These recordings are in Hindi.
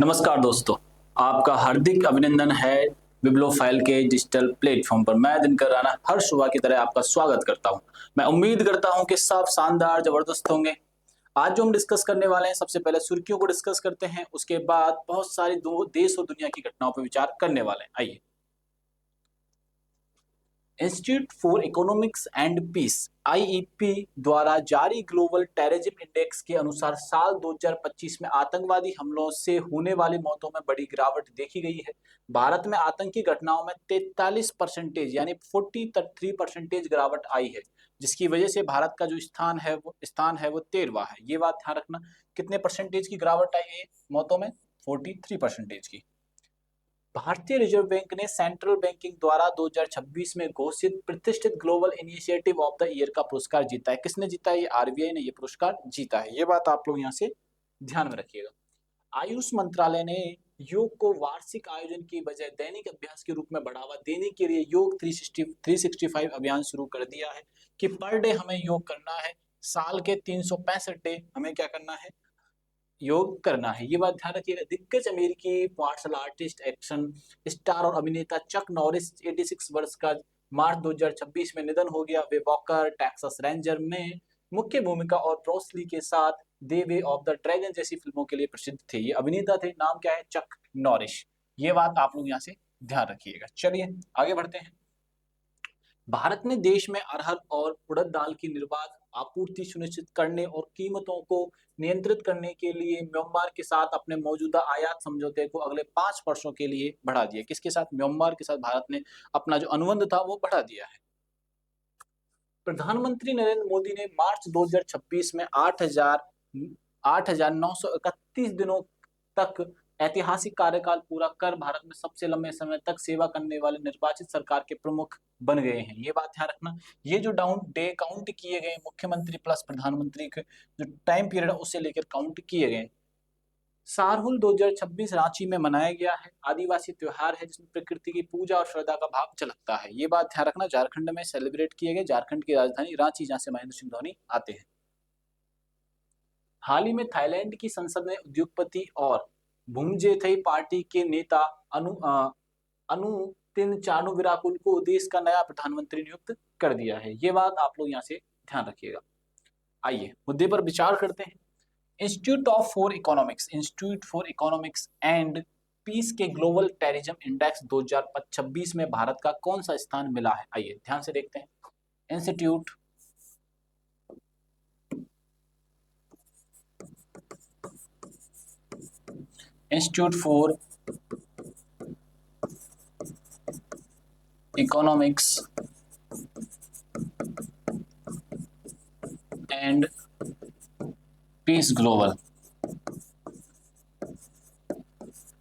नमस्कार दोस्तों, आपका हार्दिक अभिनंदन है बिब्लोफाइल के डिजिटल प्लेटफॉर्म पर। मैं दिनकर राणा हर सुबह की तरह आपका स्वागत करता हूं। मैं उम्मीद करता हूं कि सब शानदार जबरदस्त होंगे। आज जो हम डिस्कस करने वाले हैं, सबसे पहले सुर्खियों को डिस्कस करते हैं, उसके बाद बहुत सारी दो देश और दुनिया की घटनाओं पर विचार करने वाले हैं। आइए। Institute for Economics and Peace IEP द्वारा जारी ग्लोबल टेररिज्म इंडेक्स के अनुसार साल 2025 में आतंकवादी हमलों से होने वाली मौतों में बड़ी गिरावट देखी गई है। भारत में आतंकी घटनाओं में 43% यानी 43% गिरावट आई है, जिसकी वजह से भारत का जो स्थान है वो 13वां है। ये बात ध्यान रखना। कितने परसेंटेज की गिरावट आई है मौतों में? 43% की। भारतीय रिजर्व बैंक ने सेंट्रल बैंकिंग द्वारा 2026 में घोषित प्रतिष्ठित global Initiative of the year का पुरस्कार जीता है। किसने जीता है? ये आरबीआई ने ये पुरस्कार जीता है। ये बात आप लोग यहाँ से ध्यान में रखिएगा। आयुष मंत्रालय ने योग को वार्षिक आयोजन की बजाय दैनिक अभ्यास के रूप में बढ़ावा देने के लिए योग 365 अभियान शुरू कर दिया है कि पर डे हमें योग करना है। साल के 365 डे हमें क्या करना है? योग करना है। ये बात ध्यान रखिएगा। दिग्गज अमेरिकी मार्शल आर्टिस्ट, एक्शन स्टार और अभिनेता चक नॉरिस 86 वर्ष का मार्च 2026 में निधन हो गया। वे वॉकर, टेक्सास रेंजर में मुख्य भूमिका और ब्रूस ली के साथ the way of the dragon जैसी फिल्मों के लिए प्रसिद्ध थे। ये अभिनेता थे। नाम क्या है? चक नॉरिस। ये बात आप लोग यहाँ से ध्यान रखिएगा। चलिए आगे बढ़ते हैं। भारत ने देश में अरहर और उड़द दाल की निर्बाध आपूर्ति सुनिश्चित करने और कीमतों को नियंत्रित करने के लिए म्यांमार के साथ अपने मौजूदा आयात समझौते को अगले 5 वर्षों के लिए बढ़ा दिया। किसके साथ? म्यांमार के साथ भारत ने अपना जो अनुबंध था वो बढ़ा दिया है। प्रधानमंत्री नरेंद्र मोदी ने मार्च 2026 में 8,931 दिनों तक ऐतिहासिक कार्यकाल पूरा कर भारत में सबसे लंबे समय तक सेवा करने वाले निर्वाचित सरकार के प्रमुख बन गए हैं। ये बात ध्यान रखना। ये जो डाउन डे काउंट किए गए मुख्यमंत्री प्लस प्रधानमंत्री के जो टाइम पीरियड है उसे लेकर काउंट किए गए। सारहुल 2026 रांची में मनाया गया है। आदिवासी त्योहार है जिसमें प्रकृति की पूजा और श्रद्धा का भाव झलकता है। ये बात ध्यान रखना। झारखंड में सेलिब्रेट किए गए। झारखंड की राजधानी रांची, जहां से महेंद्र सिंह धोनी आते हैं। हाल ही में थाईलैंड की संसद ने उद्योगपति और भूमजेथई पार्टी के नेता अनुतिन चानुविराकुल को देश का नया प्रधानमंत्री नियुक्त कर दिया है। ये बात आप लोग यहाँ से ध्यान रखिएगा। आइए मुद्दे पर विचार करते हैं। Institute for Economics and Peace के ग्लोबल टेररिज्म इंडेक्स 2026 में भारत का कौन सा स्थान मिला है? आइए ध्यान से देखते हैं। Institute for Economics and Peace Global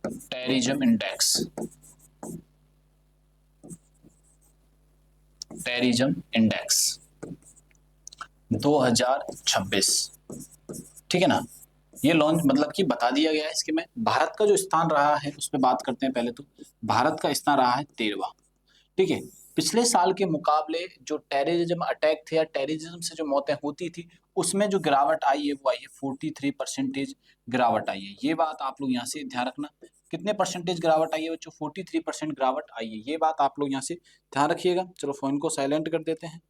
Terrorism Index 2026, ठीक है ना। ये लॉन्च मतलब कि बता दिया गया है इसके में। भारत का जो स्थान रहा है उस पर बात करते हैं। पहले तो भारत का स्थान रहा है 13वां, ठीक है। पिछले साल के मुकाबले जो टेररिज्म अटैक थे या टेररिज्म से जो मौतें होती थी उसमें जो गिरावट आई है वो आई है 43% गिरावट आई है। ये बात आप लोग यहाँ से ध्यान रखना। कितने परसेंटेज गिरावट आई है बच्चों? 43% गिरावट आई है। ये बात आप लोग यहाँ से ध्यान रखिएगा। चलो फोन को साइलेंट कर देते हैं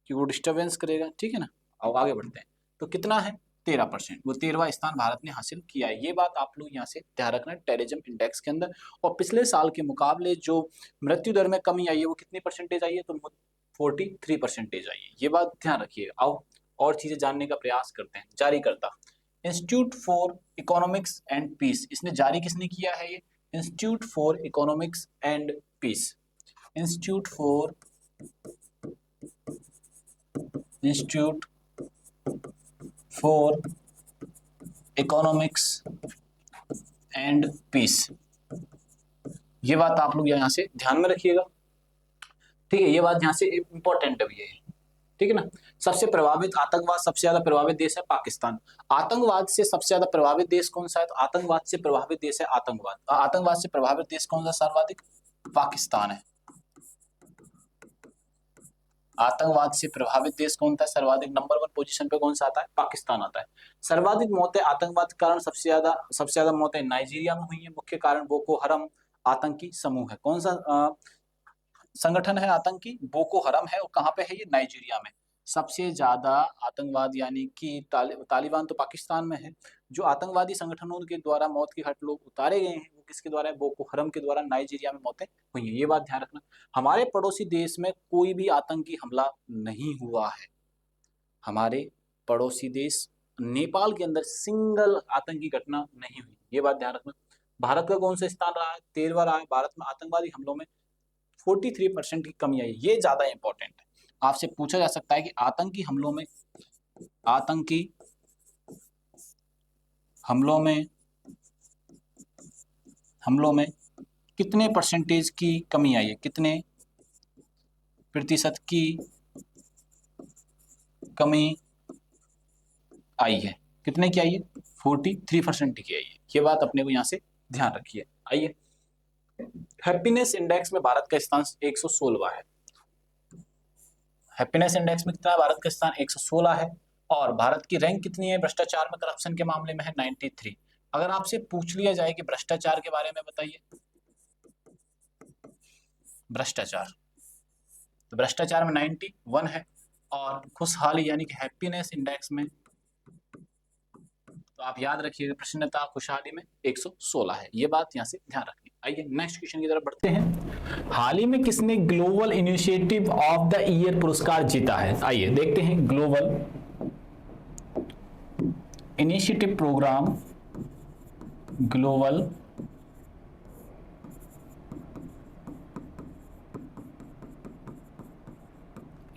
कि वो डिस्टर्बेंस करेगा, ठीक है ना। अब आगे बढ़ते हैं। तो कितना है? 13%। वो 13वां स्थान भारत ने हासिल किया है। ये बात आप लोग यहाँ से ध्यान रखना टेररिज्म इंडेक्स के अंदर। और पिछले साल के मुकाबले जो मृत्यु दर में कमी आई है वो कितनी परसेंटेज आई है? तो 43% आई है। ये बात ध्यान रखिएगा। आओ और चीजें जानने का प्रयास करते हैं। जारी करता Institute for Economics and Peace, इसने जारी किसने किया है? ये Institute for Economics and Peace. Institute for Economics and Peace. ये बात आप लोग यहाँ से ध्यान में रखिएगा, ठीक है। ये बात यहाँ से इंपॉर्टेंट भी है, ठीक है ना। सबसे प्रभावित आतंकवाद, सबसे ज्यादा प्रभावित देश है पाकिस्तान। आतंकवाद से सबसे ज्यादा प्रभावित देश कौन सा है? तो आतंकवाद से प्रभावित देश है आतंकवाद से प्रभावित देश कौन सा सर्वाधिक? पाकिस्तान है। आतंकवाद से प्रभावित देश कौन था? सर्वाधिक नंबर 1 पोजीशन पे कौन सा आता है? पाकिस्तान आता है। सर्वाधिक मौतें आतंकवाद के कारण सबसे ज्यादा मौतें नाइजीरिया में हुई है। मुख्य कारण बोको हरम आतंकी समूह है। कौन सा संगठन है आतंकी? बोको हरम है। और कहाँ पे है ये? नाइजीरिया में। सबसे ज्यादा आतंकवाद यानी कि तालिबान तो पाकिस्तान में है। जो आतंकवादी संगठनों के द्वारा मौत के घाट लोग उतारे गए हैं वो किसके द्वारा है? बोको हरम के द्वारा नाइजीरिया में मौतें हुई हैं। ये बात ध्यान रखना। हमारे पड़ोसी देश में कोई भी आतंकी हमला नहीं हुआ है। हमारे पड़ोसी देश नेपाल के अंदर सिंगल आतंकी घटना नहीं हुई। ये बात ध्यान रखना। भारत का कौन सा स्थान रहा है? 13वां रहा है। भारत में आतंकवादी हमलों में 43% की कमी आई। ये ज्यादा इंपॉर्टेंट है। आपसे पूछा जा सकता है कि आतंकी हमलों में कितने परसेंटेज की कमी आई है? कितने प्रतिशत की कमी आई है? कितने की आई है? 43% की आई है। ये बात अपने को यहां से ध्यान रखिए। आइए, हैप्पीनेस इंडेक्स में भारत का स्थान 116वां है। हैप्पीनेस इंडेक्स में कितना है? भारत का स्थान 116 है। और भारत की रैंक कितनी है भ्रष्टाचार में, करप्शन के मामले में? है 93। अगर आपसे पूछ लिया जाए कि भ्रष्टाचार के बारे में बताइए, भ्रष्टाचार, तो भ्रष्टाचार में 91 है। और खुशहाली यानी कि हैप्पीनेस इंडेक्स में, तो आप याद रखिएगा, प्रसन्नता खुशहाली में 116 है। ये बात यहां से ध्यान रखनी। आइए नेक्स्ट क्वेश्चन की तरफ बढ़ते हैं। हाल ही में किसने Global Initiative of the Year पुरस्कार जीता है? आइए देखते हैं। Global initiative programme, Global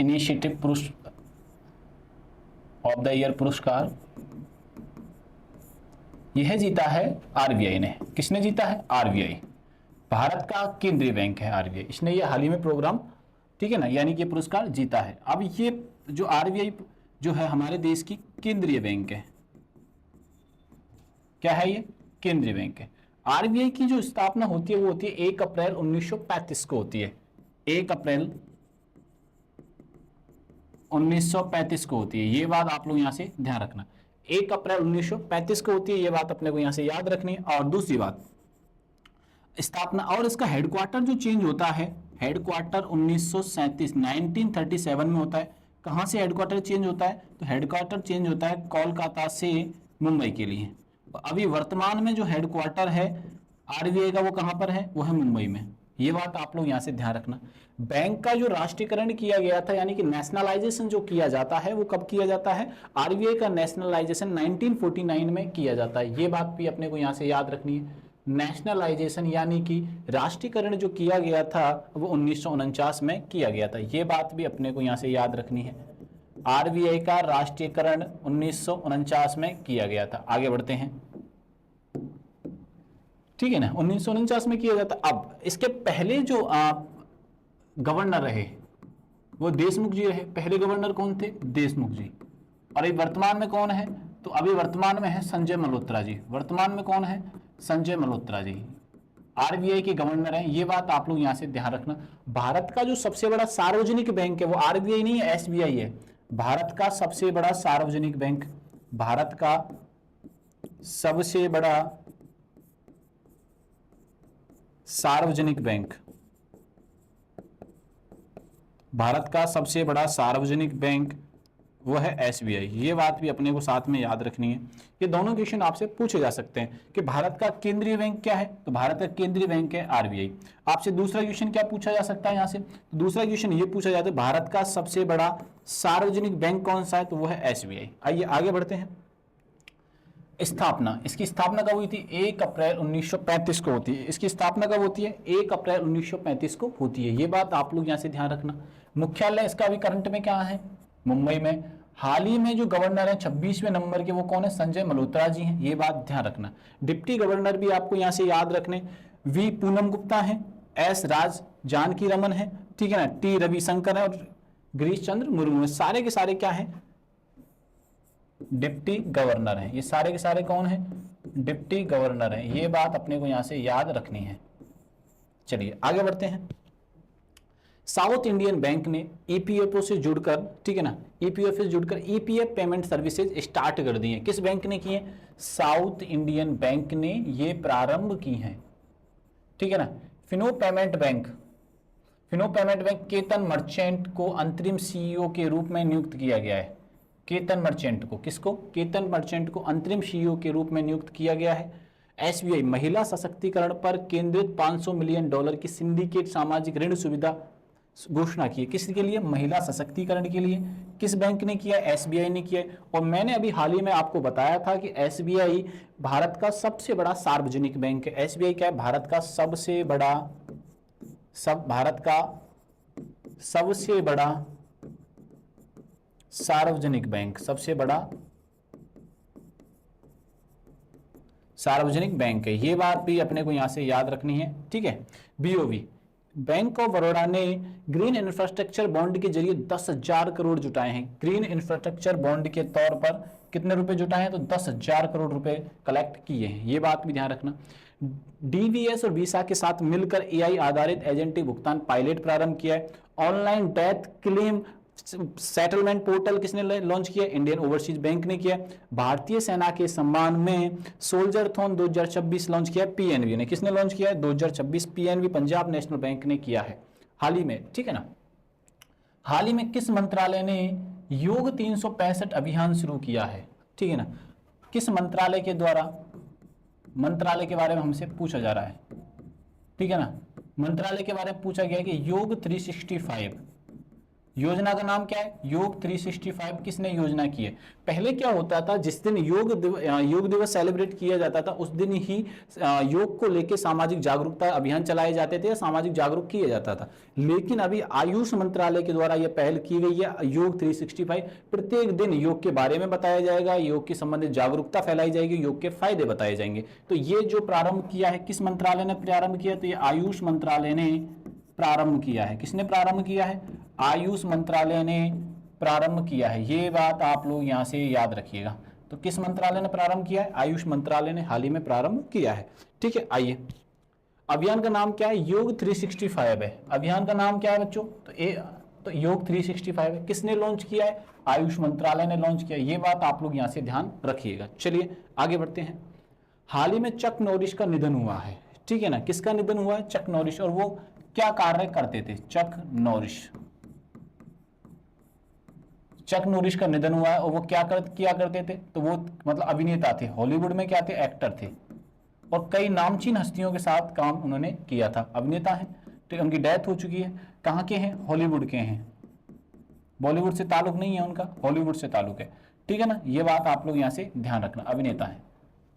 Initiative of the Year पुरस्कार यह जीता है आरबीआई ने। किसने जीता है? आरबीआई। भारत का केंद्रीय बैंक है आरबीआई। इसने ये हाल ही में प्रोग्राम, ठीक है ना, यानी कि पुरस्कार जीता है। अब ये जो आरबीआई जो है हमारे देश की केंद्रीय बैंक है। क्या है ये? केंद्रीय बैंक है। आरबीआई की जो स्थापना होती है वो होती है 1 अप्रैल 1935 को होती है। 1 अप्रैल 1935 को होती है। ये बात आप लोग यहां से ध्यान रखना। 1 अप्रैल 1935 को होती है। ये बात अपने को यहां से याद रखनी है। और दूसरी बात, स्थापना और इसका हेडक्वार्टर जो चेंज होता है, हेडक्वार्टर 1937 में होता है। कहां से हेडक्वार्टर चेंज होता है? तो हेडक्वार्टर चेंज होता है कोलकाता से मुंबई के लिए। अभी वर्तमान में जो हेडक्वार्टर है आरबीआई का वो कहां पर है? वो है मुंबई में। ये बात आप लोग यहां से ध्यान रखना। बैंक का जो राष्ट्रीयकरण किया गया था यानी कि नेशनलाइजेशन जो किया जाता है वो कब किया जाता है? आरबीआई का नेशनलाइजेशन 1949 में किया जाता है। ये बात भी अपने को यहां से याद रखनी है। नेशनलाइजेशन यानी कि राष्ट्रीयकरण जो किया गया था वो 1949 में किया गया था। ये बात भी अपने को यहां से याद रखनी है। आरबीआई का राष्ट्रीयकरण 1949 में किया गया था। आगे बढ़ते हैं, ठीक है ना, 1949 में किया गया था। अब इसके पहले जो गवर्नर रहे वो देशमुख जी रहे। पहले गवर्नर कौन थे? देशमुख जी। और अभी वर्तमान में कौन है? तो अभी वर्तमान में है संजय मल्होत्रा जी। वर्तमान में कौन है? संजय मल्होत्रा जी आरबीआई के गवर्नर हैं। ये बात आप लोग यहां से ध्यान रखना। भारत का जो सबसे बड़ा सार्वजनिक बैंक है वो आरबीआई नहीं है, एसबीआई है। भारत का सबसे बड़ा सार्वजनिक बैंक, भारत का सबसे बड़ा सार्वजनिक बैंक, भारत का सबसे बड़ा सार्वजनिक बैंक वो है एसबीआई। ये बात भी अपने को साथ में याद रखनी है। ये दोनों क्वेश्चन आपसे पूछे जा सकते हैं कि भारत का केंद्रीय बैंक क्या है? तो भारत का केंद्रीय बैंक है आरबीआई। आपसे दूसरा क्वेश्चन क्या पूछा जा सकता है यहां से? तो दूसरा क्वेश्चन ये पूछा जाता है भारत का सबसे बड़ा सार्वजनिक बैंक कौन सा है? तो वो है एसबीआई। आइए आगे बढ़ते हैं। स्थापना, इसकी स्थापना कब हुई थी? 1 अप्रैल 1935 को होती है। इसकी स्थापना कब होती है? 1 अप्रैल 1935 को होती है। ये बात आप लोग यहां से ध्यान रखना। मुख्यालय इसका अभी करंट में क्या है? मुंबई में। हाल ही में जो गवर्नर है 26वें नंबर के वो कौन है? संजय मल्होत्रा जी हैं। ये बात ध्यान रखना। डिप्टी गवर्नर भी आपको यहां से याद रखने, वी पूनम गुप्ता है, एस राज जानकी रमन है, ठीक है ना, टी रविशंकर है और गिरीश चंद्र मुर्मू है। सारे के सारे क्या है? डिप्टी गवर्नर है। ये सारे के सारे कौन है? डिप्टी गवर्नर है। ये बात अपने को यहां से याद रखनी है। चलिए आगे बढ़ते हैं। साउथ इंडियन बैंक ने ईपीएफओ से जुड़कर, ठीक है ना, ईपीएफ से जुड़कर ईपीएफ पेमेंट सर्विसेज स्टार्ट कर दी है। किस बैंक ने की है? साउथ इंडियन बैंक ने ये प्रारंभ की है, ठीक है ना। Fino payment bank, Fino payment bank Ketan merchant को अंतरिम सीईओ के रूप में नियुक्त किया गया है। केतन मर्चेंट को, किसको? केतन मर्चेंट को अंतरिम सीईओ के रूप में नियुक्त किया गया है। एसबीआई महिला सशक्तिकरण पर केंद्रित $500 मिलियन की सिंडिकेट सामाजिक ऋण सुविधा घोषणा की है। किसके लिए? महिला सशक्तिकरण के लिए। किस बैंक ने किया? एसबीआई ने किया। और मैंने अभी हाल ही में आपको बताया था कि एसबीआई भारत का सबसे बड़ा सार्वजनिक बैंक है। एसबीआई क्या है? भारत का सबसे बड़ा सार्वजनिक बैंक, सबसे बड़ा सार्वजनिक बैंक है। ये बात भी अपने को यहां से याद रखनी है, ठीक है। बीओबी, बैंक ऑफ बड़ौदा ने ग्रीन इंफ्रास्ट्रक्चर बॉन्ड के जरिए 10,000 करोड़ जुटाए हैं। ग्रीन इंफ्रास्ट्रक्चर बॉन्ड के तौर पर कितने रुपए जुटाए हैं? तो 10,000 करोड़ रुपए कलेक्ट किए हैं। ये बात भी ध्यान रखना। डीवीएस और वीसा के साथ मिलकर एआई आधारित एजेंटिक भुगतान पायलट प्रारंभ किया है। Online death claim settlement portal किसने लॉन्च किया? इंडियन ओवरसीज बैंक ने किया। भारतीय सेना के सम्मान में सोल्जर थॉन 2026 लॉन्च किया पीएनबी ने। किसने लॉन्च किया है? 2026 पीएनबी पंजाब नेशनल बैंक ने किया है हाल ही में, ठीक है ना। हाल ही में किस मंत्रालय ने योग 365 अभियान शुरू किया है? ठीक है ना। किस मंत्रालय के द्वारा? मंत्रालय के बारे में हमसे पूछा जा रहा है, ठीक है ना। मंत्रालय के बारे में पूछा गया है कि योग 365 योजना का नाम क्या है? योग 365 किसने योजना की है? पहले क्या होता था, जिस दिन योग दिवस सेलिब्रेट किया जाता था उस दिन ही योग को लेकर सामाजिक जागरूकता अभियान चलाए जाते थे, सामाजिक जागरूक किया जाता था। लेकिन अभी आयुष मंत्रालय के द्वारा यह पहल की गई है, योग 365। प्रत्येक दिन योग के बारे में बताया जाएगा, योग के संबंधित जागरूकता फैलाई जाएगी, योग के फायदे बताए जाएंगे। तो ये जो प्रारंभ किया है, किस मंत्रालय ने प्रारंभ किया? तो ये आयुष मंत्रालय ने प्रारंभ किया है। किसने प्रारंभ किया है? आयुष मंत्रालय ने प्रारंभ किया है। ये बात आप लोग यहां से याद रखिएगा। तो किस मंत्रालय ने प्रारंभ किया है? आयुष मंत्रालय ने हाल ही में प्रारंभ किया है, ठीक है। आइए, अभियान का नाम क्या है? योग 365 है। अभियान का नाम क्या है बच्चों? तो योग 365 है। किसने लॉन्च किया है? आयुष मंत्रालय ने लॉन्च किया। ये बात आप लोग यहां से ध्यान रखिएगा। चलिए आगे बढ़ते हैं। हाल ही में चक नॉरिस का निधन हुआ है, ठीक है ना। किसका निधन हुआ है? चक नॉरिस। और वो क्या कार्य करते थे? चक नॉरिस का निधन हुआ है। और वो किया करते थे? तो वो मतलब अभिनेता थे, हॉलीवुड में क्या थे? एक्टर थे। और कई नामचीन हस्तियों के साथ काम उन्होंने किया था। अभिनेता है, तो उनकी डेथ हो चुकी है। कहाँ के हैं? हॉलीवुड के हैं। बॉलीवुड से ताल्लुक नहीं है उनका, हॉलीवुड से ताल्लुक है, ठीक है ना। ये बात आप लोग यहां से ध्यान रखना, अभिनेता है,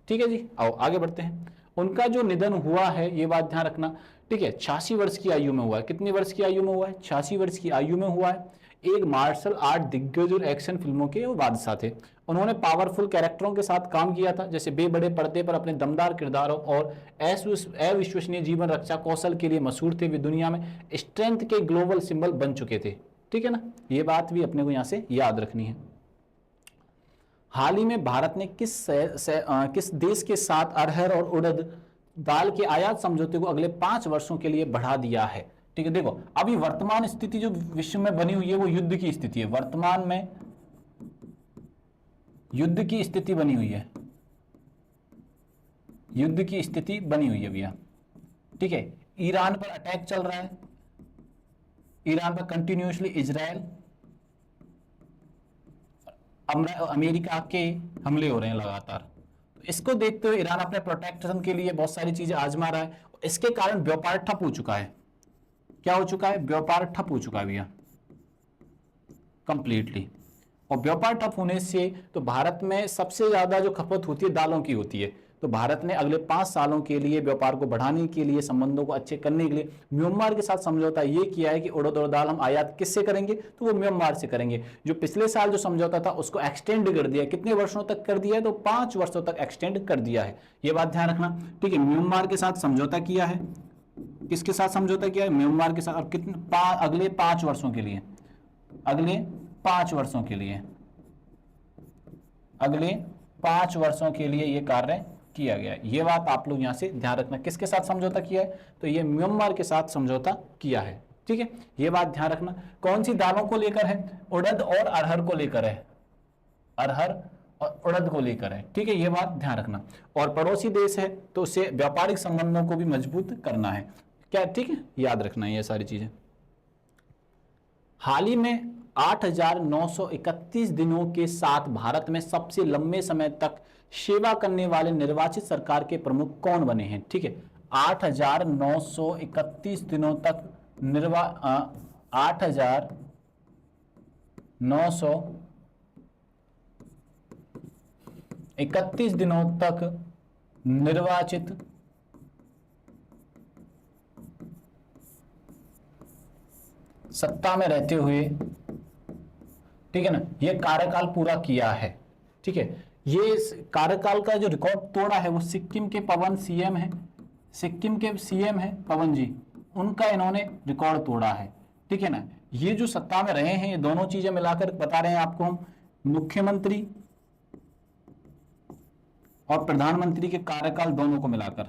ठीक है जी। आओ आगे बढ़ते हैं। उनका जो निधन हुआ है ये बात ध्यान रखना, ठीक है। 86 वर्ष की आयु में हुआ है। कितनी वर्ष की आयु में हुआ है? 86 वर्ष की आयु में हुआ है। एक मार्शल आर्ट दिग्गज और एक्शन फिल्मों के वो बादशाह थे। उन्होंने पावरफुल कैरेक्टरों के साथ काम किया था, जैसे बड़े पर्दे पर अपने दमदार किरदारों और अविश्वसनीय जीवन रक्षा कौशल के लिए मशहूर थे। वे दुनिया में स्ट्रेंथ के ग्लोबल सिंबल बन चुके थे, ठीक है ना। ये बात भी अपने को यहां से याद रखनी है। हाल ही में भारत ने किस देश के साथ अरहर और उड़द दाल के आयात समझौते को अगले 5 वर्षों के लिए बढ़ा दिया है? ठीक है, देखो अभी वर्तमान स्थिति जो विश्व में बनी हुई है वो युद्ध की स्थिति है। वर्तमान में युद्ध की स्थिति बनी हुई है, युद्ध की स्थिति बनी हुई है भैया, ठीक है। ईरान पर अटैक चल रहा है, ईरान पर कंटिन्यूसली इजराइल अमेरिका के हमले हो रहे हैं लगातार। तो इसको देखते हुए ईरान अपने प्रोटेक्शन के लिए बहुत सारी चीजें आजमा रहा है। इसके कारण व्यापार ठप हो चुका है। क्या हो चुका है? व्यापार ठप हो चुका है भैया, कंप्लीटली। और व्यापार ठप होने से तो भारत में सबसे ज्यादा जो खपत होती है दालों की होती है। तो भारत ने अगले 5 सालों के लिए व्यापार को बढ़ाने के लिए, संबंधों को अच्छे करने के लिए म्यांमार के साथ समझौता ये किया है कि उड़द और दाल हम आयात किससे करेंगे? तो वो म्यांमार से करेंगे। जो पिछले साल जो समझौता था उसको एक्सटेंड कर दिया। कितने वर्षों तक कर दिया है? तो 5 वर्षों तक एक्सटेंड कर दिया है। ये बात ध्यान रखना, ठीक है। म्यांमार के साथ समझौता किया है। किसके साथ समझौता किया है? म्यांमार के साथ। और कितने? अगले 5 वर्षों के लिए, अगले 5 वर्षों के लिए, अगले 5 वर्षों के लिए यह कार्य किया गया है। यह बात आप लोग यहां से ध्यान रखना। किसके साथ समझौता किया है? तो यह म्यांमार के साथ समझौता किया है, ठीक है, ये बात ध्यान रखना। कौन सी दालों को लेकर है? उड़द और अरहर को लेकर है, अरहर और उड़द को लेकर है, ठीक है, ये बात ध्यान रखना। और पड़ोसी देश है तो उससे व्यापारिक संबंधों को भी मजबूत करना है क्या, ठीक है, याद रखना है ये सारी चीजें। हाल ही में 8,931 दिनों के साथ भारत में सबसे लंबे समय तक सेवा करने वाले निर्वाचित सरकार के प्रमुख कौन बने हैं? ठीक है, 8,931 दिनों तक 8,931 दिनों तक निर्वाचित सत्ता में रहते हुए, ठीक है ना, ये कार्यकाल पूरा किया है, ठीक है। ये इस कार्यकाल का जो रिकॉर्ड तोड़ा है वो सिक्किम के पवन सीएम है, सिक्किम के सीएम है पवन जी, उनका इन्होंने रिकॉर्ड तोड़ा है, ठीक है ना। ये जो सत्ता में रहे हैं, ये दोनों चीजें मिलाकर बता रहे हैं आपको हम, मुख्यमंत्री और प्रधानमंत्री के कार्यकाल दोनों को मिलाकर,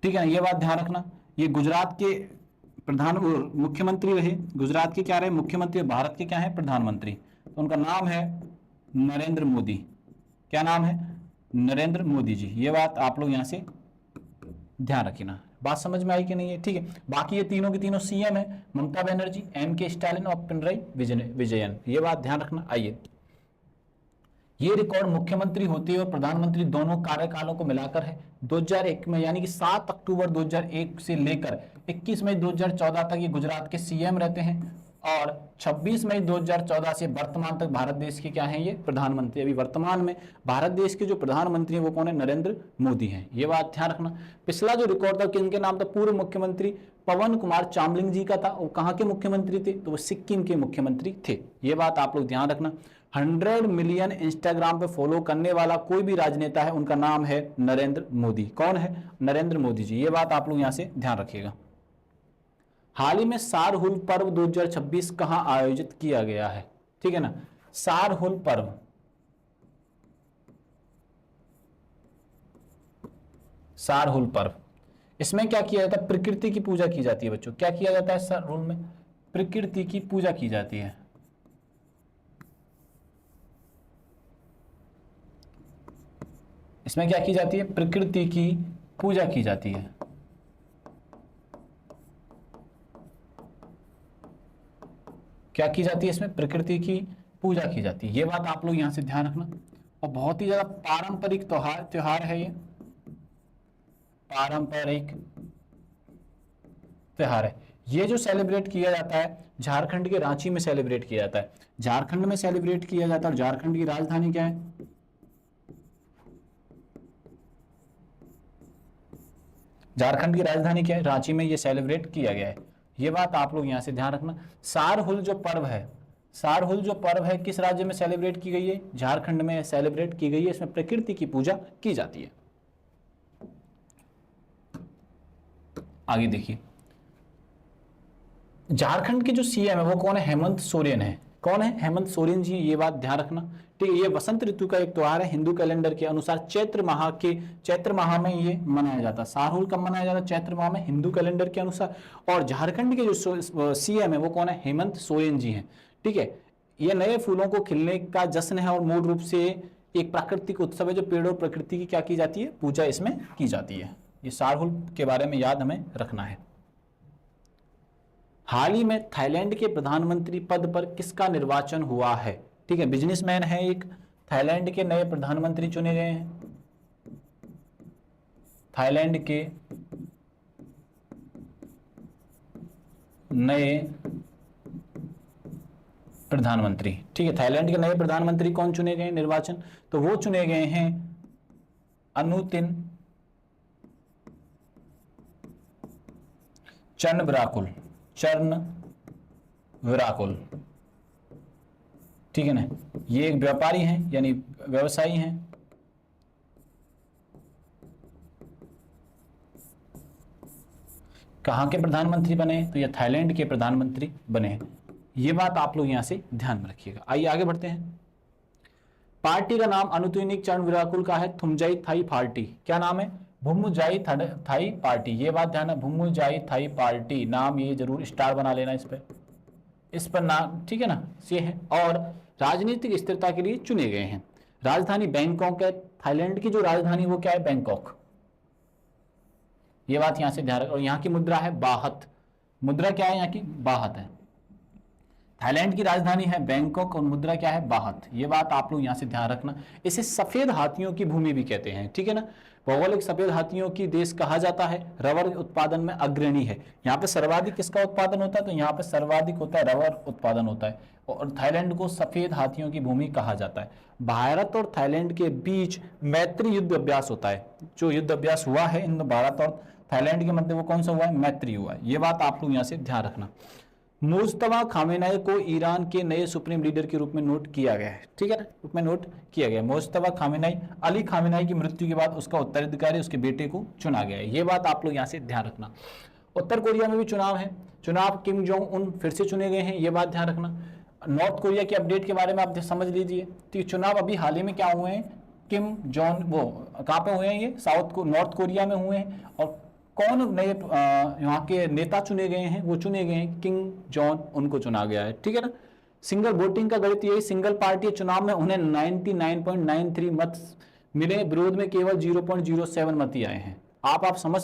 ठीक है ना, ये बात ध्यान रखना। ये गुजरात के मुख्यमंत्री रहे, गुजरात के क्या रहे मुख्यमंत्री, भारत के क्या है प्रधानमंत्री, तो उनका नाम है नरेंद्र मोदी। क्या नाम है? नरेंद्र मोदी जी। ये बात आप लोग यहां से ध्यान रखना। बात समझ में आई कि नहीं है? ठीक है। बाकी ये तीनों के तीनों सीएम है, ममता बनर्जी, एम.के. स्टालिन और पिनराई विजयन। ये बात ध्यान रखना। आइए, ये रिकॉर्ड मुख्यमंत्री होते और प्रधानमंत्री दोनों कार्यकालों को मिलाकर है 2001 में, यानी कि 7 अक्टूबर 2001 से लेकर 21 मई 2014 तक ये गुजरात के सीएम रहते हैं और 26 मई 2014 से वर्तमान तक भारत देश के क्या हैं ये प्रधानमंत्री। अभी वर्तमान में भारत देश के जो प्रधानमंत्री हैं वो कौन है? नरेंद्र मोदी हैं। ये बात ध्यान रखना। पिछला जो रिकॉर्ड था किनके नाम था? पूर्व मुख्यमंत्री पवन कुमार चामलिंग जी का था। वो कहाँ के मुख्यमंत्री थे? तो वो सिक्किम के मुख्यमंत्री थे। ये बात आप लोग ध्यान रखना। 100 मिलियन इंस्टाग्राम पे फॉलो करने वाला कोई भी राजनेता है, उनका नाम है नरेंद्र मोदी। कौन है? नरेंद्र मोदी जी। ये बात आप लोग यहां से ध्यान रखिएगा। हाल ही में सारहुल पर्व 2026 कहां आयोजित किया गया है? ठीक है ना, सारहुल पर्व, सारहुल पर्व, इसमें क्या किया जाता है? प्रकृति की पूजा की जाती है बच्चों। क्या किया जाता है सारहुल में? प्रकृति की पूजा की जाती है। इसमें क्या की जाती है? प्रकृति की पूजा की जाती है। क्या की जाती है? इसमें प्रकृति की पूजा की जाती है। ये बात आप लोग यहां से ध्यान रखना। और बहुत ही ज्यादा पारंपरिक त्योहार है ये, पारंपरिक त्योहार है। ये जो सेलिब्रेट किया जाता है झारखंड के रांची में सेलिब्रेट किया जाता है। झारखंड में सेलिब्रेट किया जाता है। और झारखंड की राजधानी क्या है? झारखंड की राजधानी क्या है? रांची में ये सेलिब्रेट किया गया है। ये बात आप लोग यहां से ध्यान रखना। सारहुल जो पर्व है, सारहुल जो पर्व है किस राज्य में सेलिब्रेट की गई है? झारखंड में सेलिब्रेट की गई है। इसमें प्रकृति की पूजा की जाती है। आगे देखिए, झारखंड के जो सीएम है वो कौन है? हेमंत सोरेन है। कौन है? हेमंत सोरेन जी। ये बात ध्यान रखना। ठीक है, ये वसंत ऋतु का एक त्योहार है। हिंदू कैलेंडर के अनुसार चैत्र माह में ये मनाया जाता है। सारहुल कब मनाया जाता है? चैत्र माह में, हिंदू कैलेंडर के अनुसार। और झारखंड के जो सीएम है वो कौन है? हेमंत सोरेन जी हैं। ठीक है, ये नए फूलों को खिलने का जश्न है और मूल रूप से एक प्राकृतिक उत्सव है जो पेड़ और प्रकृति की क्या की जाती है? पूजा इसमें की जाती है। ये सारहुल के बारे में याद हमें रखना है। हाल ही में थाईलैंड के प्रधानमंत्री पद पर किसका निर्वाचन हुआ है? ठीक है, बिजनेसमैन है एक, थाईलैंड के नए प्रधानमंत्री चुने गए हैं। थाईलैंड के नए प्रधानमंत्री, ठीक है, थाईलैंड के नए प्रधानमंत्री कौन चुने गए निर्वाचन? तो वो चुने गए हैं अनुतिन चर्नविराकुल। ठीक है ना, ये एक व्यापारी हैं, यानी व्यवसायी हैं। कहां के प्रधानमंत्री बने? तो ये थाईलैंड के प्रधानमंत्री बने। ये बात आप लोग यहां से ध्यान में रखिएगा। आइए आगे बढ़ते हैं। पार्टी का नाम अनुतिनिक चर्नविराकुल का है थुमजाई थाई पार्टी। क्या नाम है? भुम्मुजाई थाई पार्टी, ये बात ध्यान है, भुम्मुजाई थाई पार्टी नाम, ये जरूर स्टार बना लेना इस पर नाम, ठीक है ना, ये है। और राजनीतिक स्थिरता के लिए चुने गए हैं। राजधानी बैंकॉक है, थाईलैंड की जो राजधानी वो क्या है, बैंकॉक, ये बात यहां से ध्यान रख। और यहाँ की मुद्रा है बाहत, मुद्रा क्या है यहाँ की, बाहत है। थाईलैंड की राजधानी है बैंकॉक और मुद्रा क्या है, बाहत, ये बात आप लोग यहां से ध्यान रखना। इसे सफेद हाथियों की भूमि भी कहते हैं, ठीक है ना, भौगोलिक सफेद हाथियों की देश कहा जाता है। रबर उत्पादन में अग्रणी है, यहाँ पे सर्वाधिक किसका उत्पादन होता है, तो यहाँ पे सर्वाधिक होता है रबर उत्पादन होता है। और थाईलैंड को सफेद हाथियों की भूमि कहा जाता है। भारत और थाईलैंड के बीच मैत्री युद्ध अभ्यास होता है, जो युद्ध अभ्यास हुआ है इन भारत और थाईलैंड के मध्य वो कौन सा हुआ है, मैत्री हुआ है, ये बात आप लोग यहाँ से ध्यान रखना। मुस्तफा खामेनेई को ईरान के नए सुप्रीम लीडर के रूप में नोट किया गया है, ठीक है ना, रूप में नोट किया गया। मुस्तफा खामेनेई, अली खामेनेई की मृत्यु के बाद उसका उत्तराधिकारी उसके बेटे को चुना गया है, ये बात आप लोग यहाँ से ध्यान रखना। उत्तर कोरिया में भी चुनाव है, चुनाव किम जोंग उन फिर से चुने गए हैं, ये बात ध्यान रखना। नॉर्थ कोरिया के अपडेट के बारे में आप समझ लीजिए, तो चुनाव अभी हाल ही में क्या हुए हैं, किम जोंग, वो कहाँ पे हुए हैं, ये नॉर्थ कोरिया में हुए हैं। और कौन नए यहाँ के नेता चुने गए हैं, वो चुने गए हैं किंग जॉन, उनको चुना गया है, ठीक है ना। सिंगल वोटिंग का गणित यही, सिंगल पार्टी चुनाव में उन्हें 99.93 मत मिले, विरोध में केवल 0.07 मत ही आए हैं। आप समझ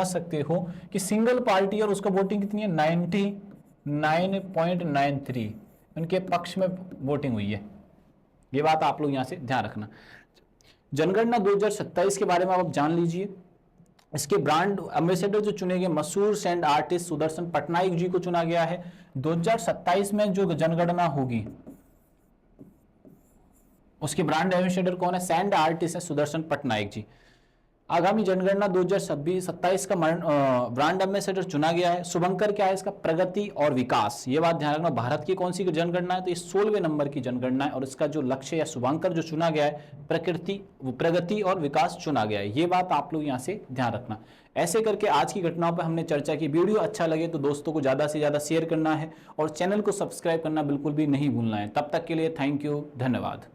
सकते हो कि सिंगल पार्टी और उसका वोटिंग कितनी है, 99.93 उनके पक्ष में वोटिंग हुई है, ये बात आप लोग यहाँ से ध्यान रखना। जनगणना 2027 के बारे में आप जान लीजिए। इसके ब्रांड एम्बेसडर जो चुने गए, मशहूर सैंड आर्टिस्ट सुदर्शन पटनायक जी को चुना गया है। 2027 में जो जनगणना होगी उसके ब्रांड एम्बेसडर कौन है, सैंड आर्टिस्ट है सुदर्शन पटनायक जी। आगामी जनगणना 2027 का ब्रांड एम्बेसडर चुना गया है। शुभंकर क्या है इसका, प्रगति और विकास, ये बात ध्यान रखना। भारत की कौन सी जनगणना है, तो ये 16वें नंबर की जनगणना है और इसका जो लक्ष्य या शुभंकर जो चुना गया है, प्रगति और विकास चुना गया है, ये बात आप लोग यहाँ से ध्यान रखना। ऐसे करके आज की घटनाओं पर हमने चर्चा की। वीडियो अच्छा लगे तो दोस्तों को ज्यादा से ज्यादा शेयर करना है और चैनल को सब्सक्राइब करना बिल्कुल भी नहीं भूलना है। तब तक के लिए थैंक यू, धन्यवाद।